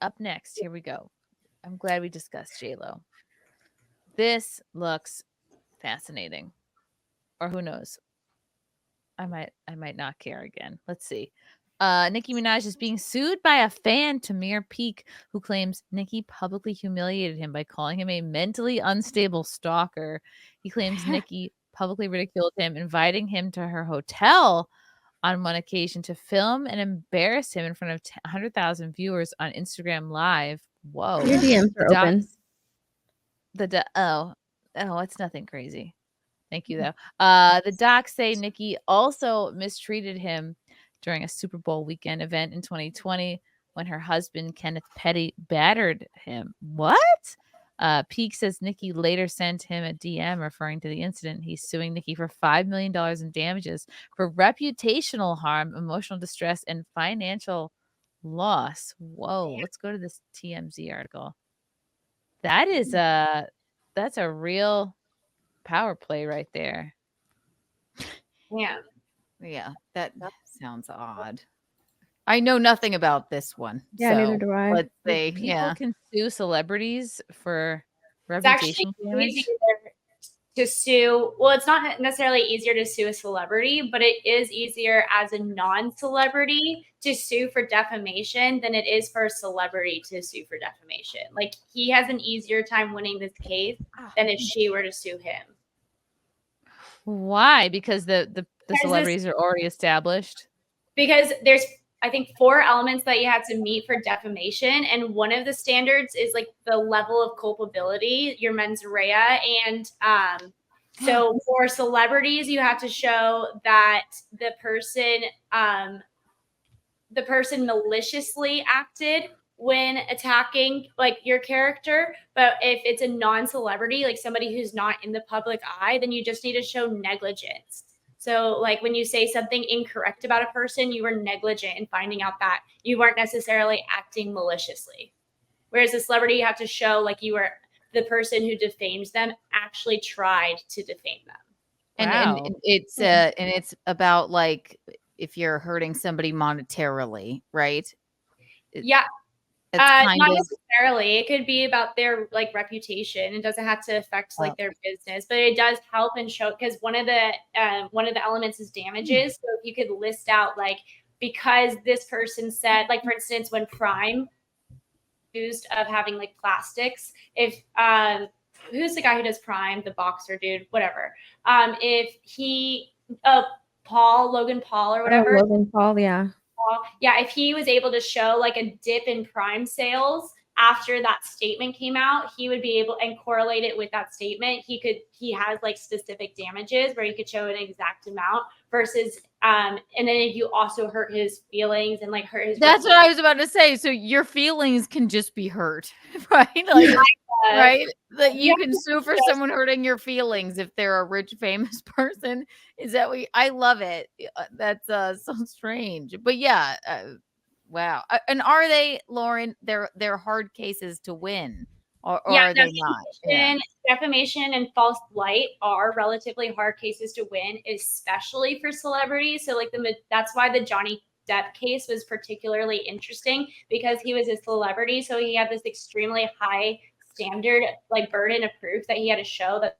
Up next, here we go. I'm glad we discussed J-Lo. This looks fascinating. Or who knows? I might not care again. Let's see. Nicki Minaj is being sued by a fan, Tamir Peak, who claims Nicki publicly humiliated him by calling him a mentally unstable stalker. He claims Nicki publicly ridiculed him, inviting him to her hotel on one occasion to film and embarrass him in front of 100,000 viewers on Instagram Live. Whoa. Your DMs The are open. docs, oh, it's nothing crazy. Thank you, though. The docs say Nicki also mistreated him during a Super Bowl weekend event in 2020 when her husband, Kenneth Petty, battered him. What? Peak says Nicki later sent him a DM referring to the incident. He's suing Nicki for $5 million in damages for reputational harm, emotional distress, and financial loss. Whoa. Let's go to this TMZ article. That is that's a real power play right there. Yeah. Yeah, that sounds odd. I know nothing about this one. Yeah, so neither do I. Let's say, People can sue celebrities for It's actually reputation damage. easier to sue. Well, it's not necessarily easier to sue a celebrity, but it is easier as a non-celebrity to sue for defamation than it is for a celebrity to sue for defamation. Like, he has an easier time winning this case than if she were to sue him. Why? Because the celebrities are already established. Because there's, I think, 4 elements that you have to meet for defamation. And one of the standards is like the level of culpability, your mens rea. And so for celebrities, you have to show that the person maliciously acted when attacking like your character. But if it's a non-celebrity, like somebody who's not in the public eye, then you just need to show negligence. So like when you say something incorrect about a person, you were negligent in finding out that you weren't necessarily acting maliciously. Whereas a celebrity, you have to show like you were the person who defames them actually tried to defame them. And it's about like if you're hurting somebody monetarily, right? Yeah. Not necessarily. It could be about their like reputation. It doesn't have to affect like their business, but it does help and show, because one of the elements is damages. So if you could list out like, because this person said, like for instance, when Prime accused of having like plastics, if who's the guy who does Prime, the boxer dude, whatever. If he Logan Paul or whatever. Logan Paul, yeah. Yeah, if he was able to show like a dip in Prime sales after that statement came out, he would be able, and correlate it with that statement. He has like specific damages where he could show an exact amount versus, and then if you also hurt his feelings and like hurt his. That's what I was about to say. So your feelings can just be hurt, right? Like, right? That you can sue for someone hurting your feelings if they're a rich, famous person. Is that I love it. That's so strange. But yeah, wow. And are they, Lauren? They're hard cases to win, or are they not? Yeah. Defamation and false light are relatively hard cases to win, especially for celebrities. So like that's why the Johnny Depp case was particularly interesting, because he was a celebrity, so he had this extremely high standard, like burden of proof that he had to show that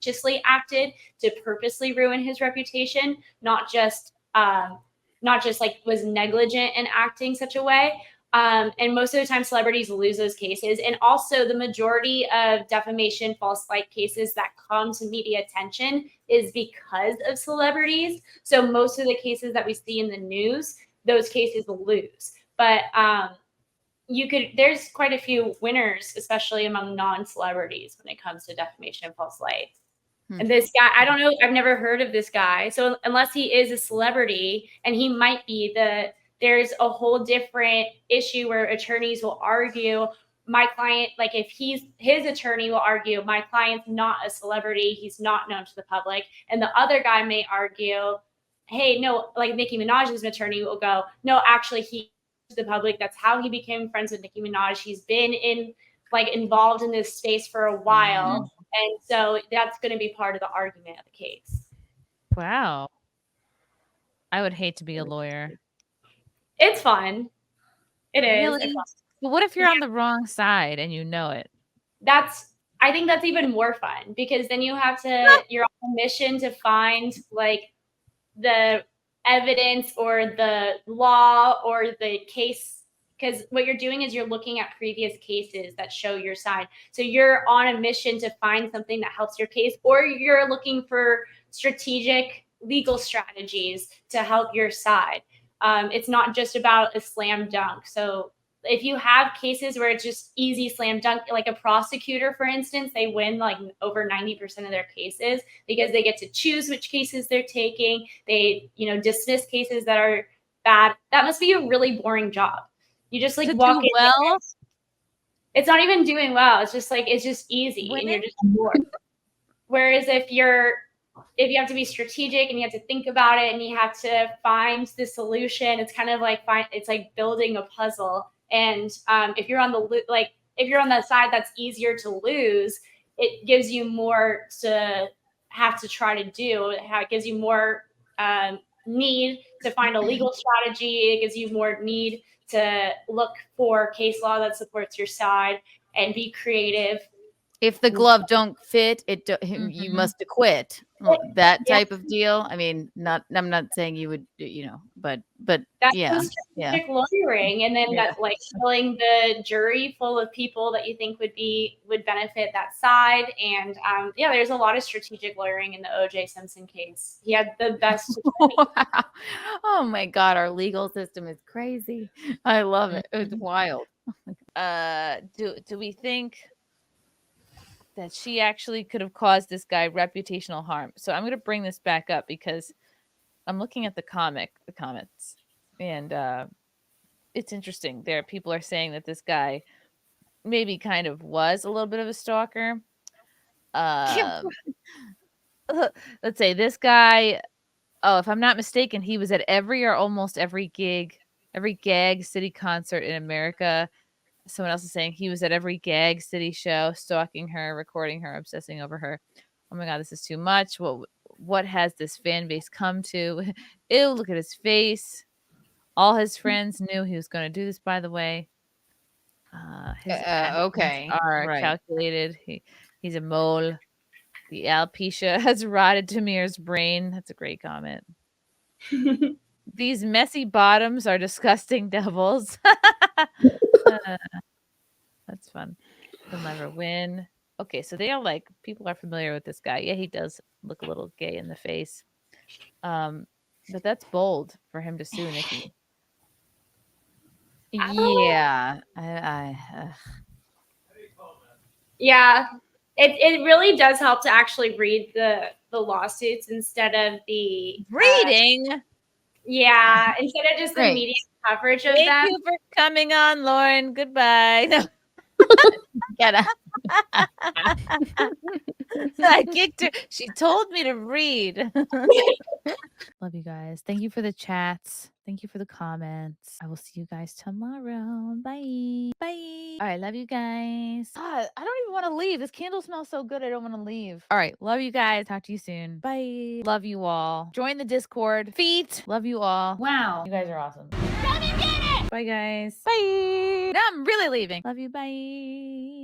maliciously acted to purposely ruin his reputation, not just like was negligent in acting such a way. And most of the time celebrities lose those cases. And also the majority of defamation, false light cases that come to media attention is because of celebrities. So most of the cases that we see in the news, those cases lose. But there's quite a few winners, especially among non-celebrities when it comes to defamation and false light. And this guy, I don't know, I've never heard of this guy. So unless he is a celebrity, and he might be, there's a whole different issue where attorneys will argue, my client, like if his attorney will argue, my client's not a celebrity, he's not known to the public. And the other guy may argue, hey, no, like Nicki Minaj's attorney will go, no, actually he to the public. That's how he became friends with Nicki Minaj. He's been involved in this space for a while. Mm-hmm. And so that's going to be part of the argument of the case. Wow. I would hate to be a lawyer. It's fun. It is. Really? But what if you're on the wrong side and you know it? I think that's even more fun because then you're on a mission to find like the evidence or the law or the case, because what you're doing is you're looking at previous cases that show your side. So you're on a mission to find something that helps your case, or you're looking for strategic legal strategies to help your side. It's not just about a slam dunk. So if you have cases where it's just easy slam dunk, like a prosecutor, for instance, they win like over 90% of their cases because they get to choose which cases they're taking. They, dismiss cases that are bad. That must be a really boring job. You just like walk in. Well, it's not even doing well. It's just easy and you're just bored. Whereas if you have to be strategic and you have to think about it and you have to find the solution, it's kind of like it's like building a puzzle. And if you're on the side that's easier to lose, it gives you more to have to try to do. It gives you more need to find a legal strategy. It gives you more need to look for case law that supports your side and be creative. If the glove don't fit, you must acquit. That type of deal. I mean, I'm not saying you would, but that's strategic lawyering, and then that's like filling the jury full of people that you think would benefit that side. And there's a lot of strategic lawyering in the O.J. Simpson case. He had the best. Wow. Oh my God, our legal system is crazy. I love it. It's wild. Do we think that she actually could have caused this guy reputational harm? So I'm going to bring this back up because I'm looking at the comments, and it's interesting. People are saying that this guy maybe kind of was a little bit of a stalker. Let's say this guy, if I'm not mistaken, he was at every or almost every gig, every gag city concert in America. Someone else is saying he was at every gag city show, stalking her, recording her, obsessing over her. Oh my God, this is too much. What has this fan base come to? Ew, look at his face. All his friends knew he was going to do this, by the way. His okay. are calculated. He's a mole. The alopecia has rotted Tamir's brain. That's a great comment. These messy bottoms are disgusting devils. That's fun. He'll never win. Okay, so people are familiar with this guy. Yeah, he does look a little gay in the face. But that's bold for him to sue Nicki. Yeah. Yeah. It really does help to actually read the lawsuits instead of the reading. Instead of just the media coverage of them. Thank you for coming on, Lauren. Goodbye. No. I kicked her. She told me to read. Love you guys. Thank you for the chats. Thank you for the comments. I will see you guys tomorrow. Bye. Bye. All right. Love you guys. God, I don't even want to leave. This candle smells so good. I don't want to leave. All right. Love you guys. Talk to you soon. Bye. Love you all. Join the Discord. Feet. Love you all. Wow. You guys are awesome. Bye, guys. Bye. Now I'm really leaving. Love you. Bye.